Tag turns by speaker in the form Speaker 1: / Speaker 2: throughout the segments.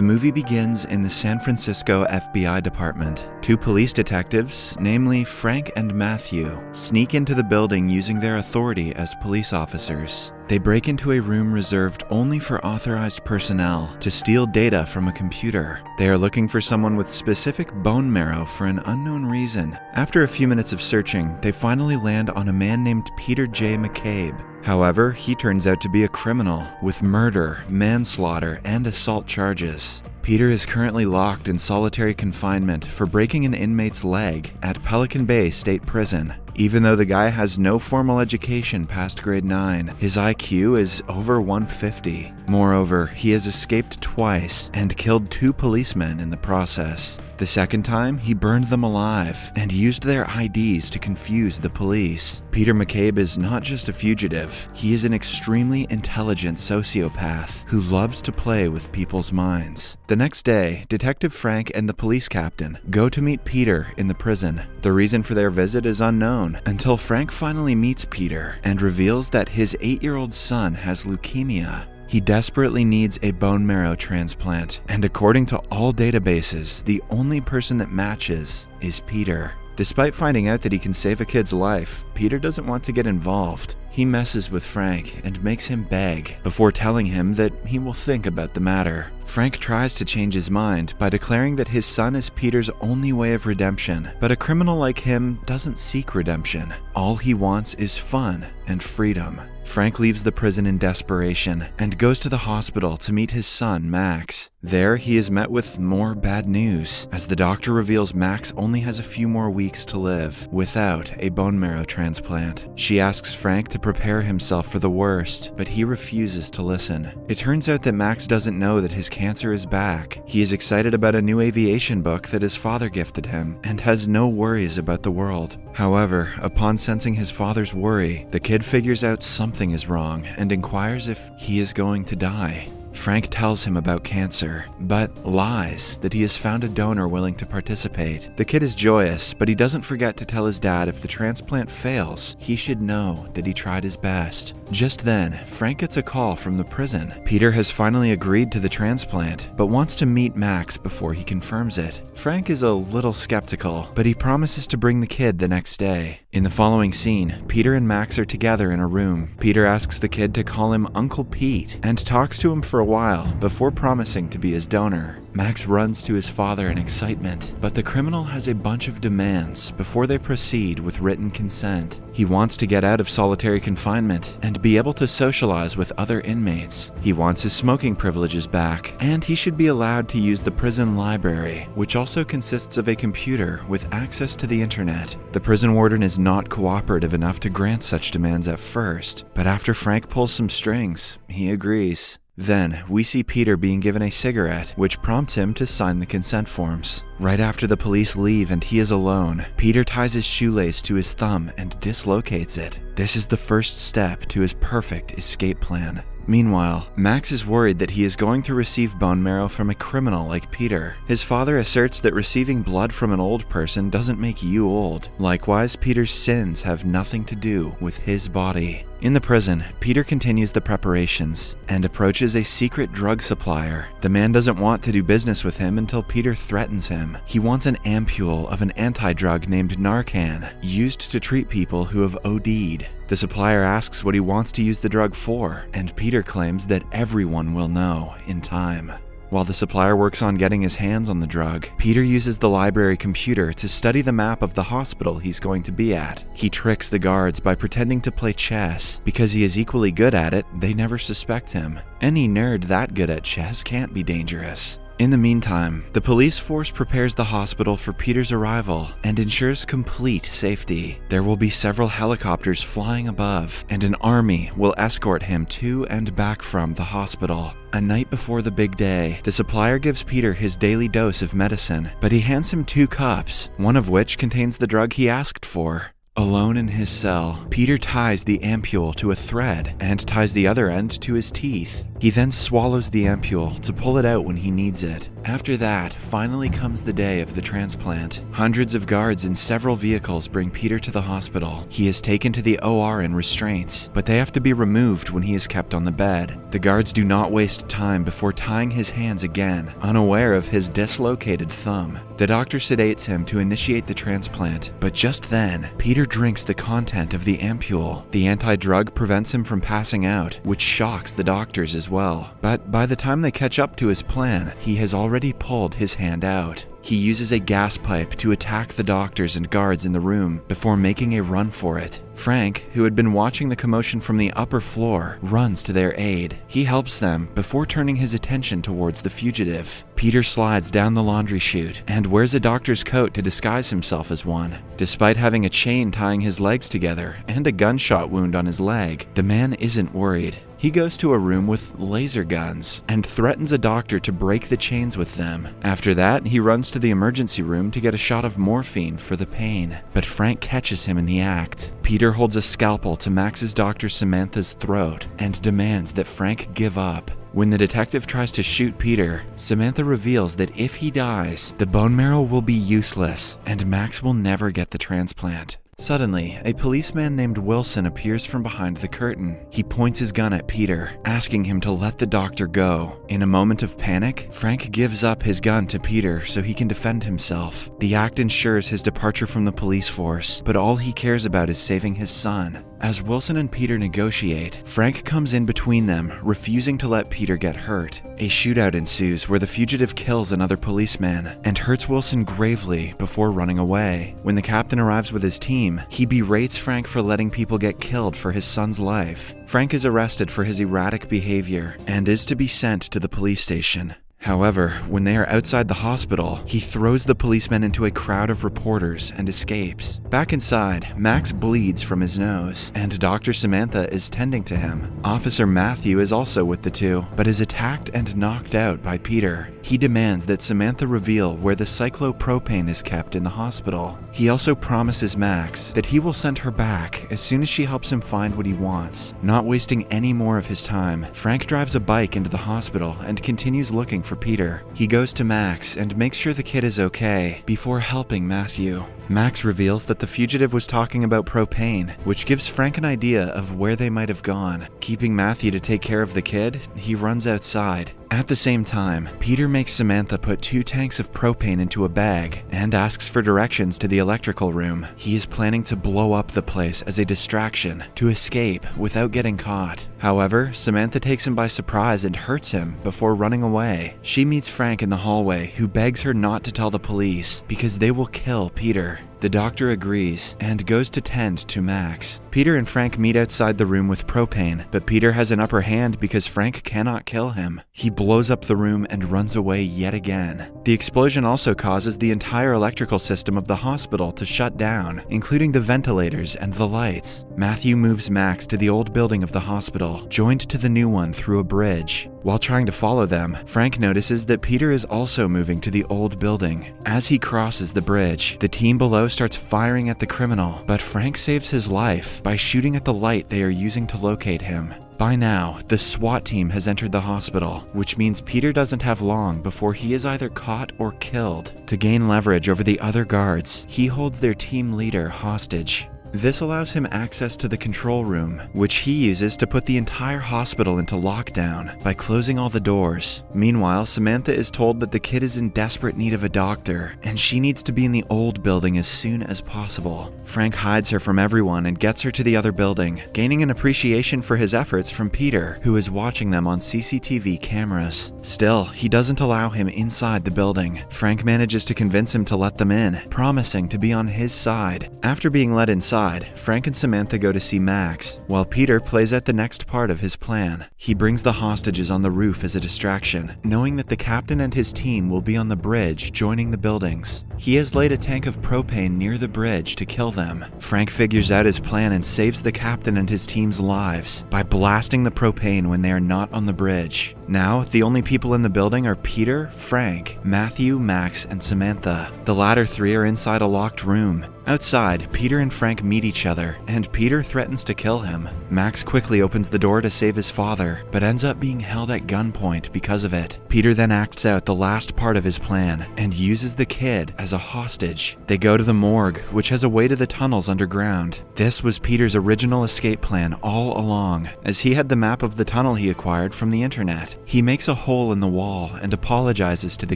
Speaker 1: The movie begins in the San Francisco FBI department. Two police detectives, namely Frank and Matthew, sneak into the building using their authority as police officers. They break into a room reserved only for authorized personnel to steal data from a computer. They are looking for someone with specific bone marrow for an unknown reason. After a few minutes of searching, they finally land on a man named Peter J. McCabe. However, he turns out to be a criminal with murder, manslaughter, and assault charges. Peter is currently locked in solitary confinement for breaking an inmate's leg at Pelican Bay State Prison. Even though the guy has no formal education past grade 9, his IQ is over 150. Moreover, he has escaped twice and killed 2 policemen in the process. The second time, he burned them alive and used their IDs to confuse the police. Peter McCabe is not just a fugitive, he is an extremely intelligent sociopath who loves to play with people's minds. The next day, Detective Frank and the police captain go to meet Peter in the prison. The reason for their visit is unknown until Frank finally meets Peter and reveals that his 8-year-old son has leukemia. He desperately needs a bone marrow transplant, and according to all databases, the only person that matches is Peter. Despite finding out that he can save a kid's life, Peter doesn't want to get involved. He messes with Frank and makes him beg before telling him that he will think about the matter. Frank tries to change his mind by declaring that his son is Peter's only way of redemption, but a criminal like him doesn't seek redemption. All he wants is fun and freedom. Frank leaves the prison in desperation and goes to the hospital to meet his son, Max. There, he is met with more bad news, as the doctor reveals Max only has a few more weeks to live without a bone marrow transplant. She asks Frank to prepare himself for the worst, but he refuses to listen. It turns out that Max doesn't know that his cancer is back. He is excited about a new aviation book that his father gifted him and has no worries about the world. However, upon sensing his father's worry, the kid figures out something is wrong and inquires if he is going to die. Frank tells him about cancer, but lies that he has found a donor willing to participate. The kid is joyous, but he doesn't forget to tell his dad if the transplant fails, he should know that he tried his best. Just then, Frank gets a call from the prison. Peter has finally agreed to the transplant, but wants to meet Max before he confirms it. Frank is a little skeptical, but he promises to bring the kid the next day. In the following scene, Peter and Max are together in a room. Peter asks the kid to call him Uncle Pete and talks to him for a while before promising to be his donor. Max runs to his father in excitement, but the criminal has a bunch of demands before they proceed with written consent. He wants to get out of solitary confinement and be able to socialize with other inmates. He wants his smoking privileges back, and he should be allowed to use the prison library, which also consists of a computer with access to the internet. The prison warden is not cooperative enough to grant such demands at first, but after Frank pulls some strings, he agrees. Then, we see Peter being given a cigarette, which prompts him to sign the consent forms. Right after the police leave and he is alone, Peter ties his shoelace to his thumb and dislocates it. This is the first step to his perfect escape plan. Meanwhile, Max is worried that he is going to receive bone marrow from a criminal like Peter. His father asserts that receiving blood from an old person doesn't make you old. Likewise, Peter's sins have nothing to do with his body. In the prison, Peter continues the preparations and approaches a secret drug supplier. The man doesn't want to do business with him until Peter threatens him. He wants an ampule of an anti-drug named Narcan, used to treat people who have OD'd. The supplier asks what he wants to use the drug for, and Peter claims that everyone will know in time. While the supplier works on getting his hands on the drug, Peter uses the library computer to study the map of the hospital he's going to be at. He tricks the guards by pretending to play chess. Because he is equally good at it, they never suspect him. Any nerd that good at chess can't be dangerous. In the meantime, the police force prepares the hospital for Peter's arrival and ensures complete safety. There will be several helicopters flying above, and an army will escort him to and back from the hospital. A night before the big day, the supplier gives Peter his daily dose of medicine, but he hands him 2 cups, one of which contains the drug he asked for. Alone in his cell, Peter ties the ampule to a thread and ties the other end to his teeth. He then swallows the ampule to pull it out when he needs it. After that, finally comes the day of the transplant. Hundreds of guards in several vehicles bring Peter to the hospital. He is taken to the OR in restraints, but they have to be removed when he is kept on the bed. The guards do not waste time before tying his hands again, unaware of his dislocated thumb. The doctor sedates him to initiate the transplant, but just then, Peter drinks the content of the ampule. The anti-drug prevents him from passing out, which shocks the doctors as well. But by the time they catch up to his plan, he has already pulled his hand out. He uses a gas pipe to attack the doctors and guards in the room before making a run for it. Frank, who had been watching the commotion from the upper floor, runs to their aid. He helps them before turning his attention towards the fugitive. Peter slides down the laundry chute and wears a doctor's coat to disguise himself as one. Despite having a chain tying his legs together and a gunshot wound on his leg, the man isn't worried. He goes to a room with laser guns and threatens a doctor to break the chains with them. After that, he runs to the emergency room to get a shot of morphine for the pain, but Frank catches him in the act. Peter holds a scalpel to Max's doctor Samantha's throat and demands that Frank give up. When the detective tries to shoot Peter, Samantha reveals that if he dies, the bone marrow will be useless and Max will never get the transplant. Suddenly, a policeman named Wilson appears from behind the curtain. He points his gun at Peter, asking him to let the doctor go. In a moment of panic, Frank gives up his gun to Peter so he can defend himself. The act ensures his departure from the police force, but all he cares about is saving his son. As Wilson and Peter negotiate, Frank comes in between them, refusing to let Peter get hurt. A shootout ensues where the fugitive kills another policeman and hurts Wilson gravely before running away. When the captain arrives with his team, he berates Frank for letting people get killed for his son's life. Frank is arrested for his erratic behavior and is to be sent to the police station. However, when they are outside the hospital, he throws the policemen into a crowd of reporters and escapes. Back inside, Max bleeds from his nose, and Dr. Samantha is tending to him. Officer Matthew is also with the two, but is attacked and knocked out by Peter. He demands that Samantha reveal where the cyclopropane is kept in the hospital. He also promises Max that he will send her back as soon as she helps him find what he wants. Not wasting any more of his time, Frank drives a bike into the hospital and continues looking for Peter. He goes to Max and makes sure the kid is okay before helping Matthew. Max reveals that the fugitive was talking about propane, which gives Frank an idea of where they might have gone. Keeping Matthew to take care of the kid, he runs outside. At the same time, Peter makes Samantha put 2 tanks of propane into a bag and asks for directions to the electrical room. He is planning to blow up the place as a distraction to escape without getting caught. However, Samantha takes him by surprise and hurts him before running away. She meets Frank in the hallway, who begs her not to tell the police because they will kill Peter. The doctor agrees and goes to tend to Max. Peter and Frank meet outside the room with propane, but Peter has an upper hand because Frank cannot kill him. He blows up the room and runs away yet again. The explosion also causes the entire electrical system of the hospital to shut down, including the ventilators and the lights. Matthew moves Max to the old building of the hospital, joined to the new one through a bridge. While trying to follow them, Frank notices that Peter is also moving to the old building. As he crosses the bridge, the team below starts firing at the criminal, but Frank saves his life by shooting at the light they are using to locate him. By now, the SWAT team has entered the hospital, which means Peter doesn't have long before he is either caught or killed. To gain leverage over the other guards, he holds their team leader hostage. This allows him access to the control room, which he uses to put the entire hospital into lockdown by closing all the doors. Meanwhile, Samantha is told that the kid is in desperate need of a doctor, and she needs to be in the old building as soon as possible. Frank hides her from everyone and gets her to the other building, gaining an appreciation for his efforts from Peter, who is watching them on CCTV cameras. Still, he doesn't allow him inside the building. Frank manages to convince him to let them in, promising to be on his side. After being let inside, Frank and Samantha go to see Max, while Peter plays out the next part of his plan. He brings the hostages on the roof as a distraction, knowing that the captain and his team will be on the bridge joining the buildings. He has laid a tank of propane near the bridge to kill them. Frank figures out his plan and saves the captain and his team's lives by blasting the propane when they are not on the bridge. Now, the only people in the building are Peter, Frank, Matthew, Max, and Samantha. The latter 3 are inside a locked room. Outside, Peter and Frank meet each other, and Peter threatens to kill him. Max quickly opens the door to save his father, but ends up being held at gunpoint because of it. Peter then acts out the last part of his plan and uses the kid as a hostage. They go to the morgue, which has a way to the tunnels underground. This was Peter's original escape plan all along, as he had the map of the tunnel he acquired from the internet. He makes a hole in the wall and apologizes to the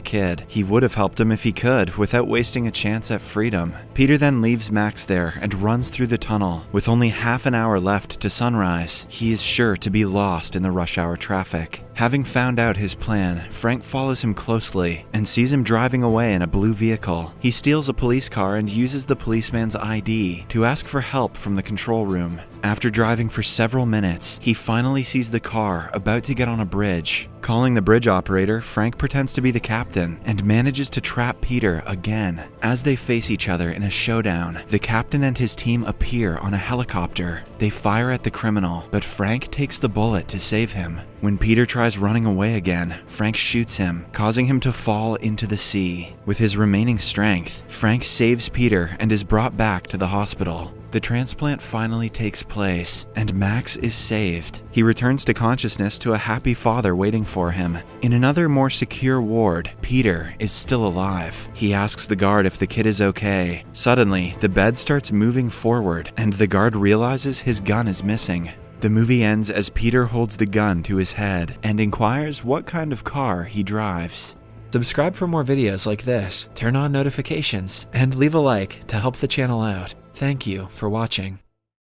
Speaker 1: kid. He would have helped him if he could, without wasting a chance at freedom. Peter then leaves Max there and runs through the tunnel. With only half an hour left to sunrise, he is sure to be lost in the rush hour traffic. Having found out his plan, Frank follows him closely and sees him driving away in a blue vehicle. He steals a police car and uses the policeman's ID to ask for help from the control room. After driving for several minutes, he finally sees the car about to get on a bridge. Calling the bridge operator, Frank pretends to be the captain and manages to trap Peter again. As they face each other in a showdown, the captain and his team appear on a helicopter. They fire at the criminal, but Frank takes the bullet to save him. When Peter tries running away again, Frank shoots him, causing him to fall into the sea. With his remaining strength, Frank saves Peter and is brought back to the hospital. The transplant finally takes place, and Max is saved. He returns to consciousness to a happy father waiting for him. In another, more secure ward, Peter is still alive. He asks the guard if the kid is okay. Suddenly, the bed starts moving forward, and the guard realizes his gun is missing. The movie ends as Peter holds the gun to his head and inquires what kind of car he drives. Subscribe for more videos like this, turn on notifications, and leave a like to help the channel out. Thank you for watching.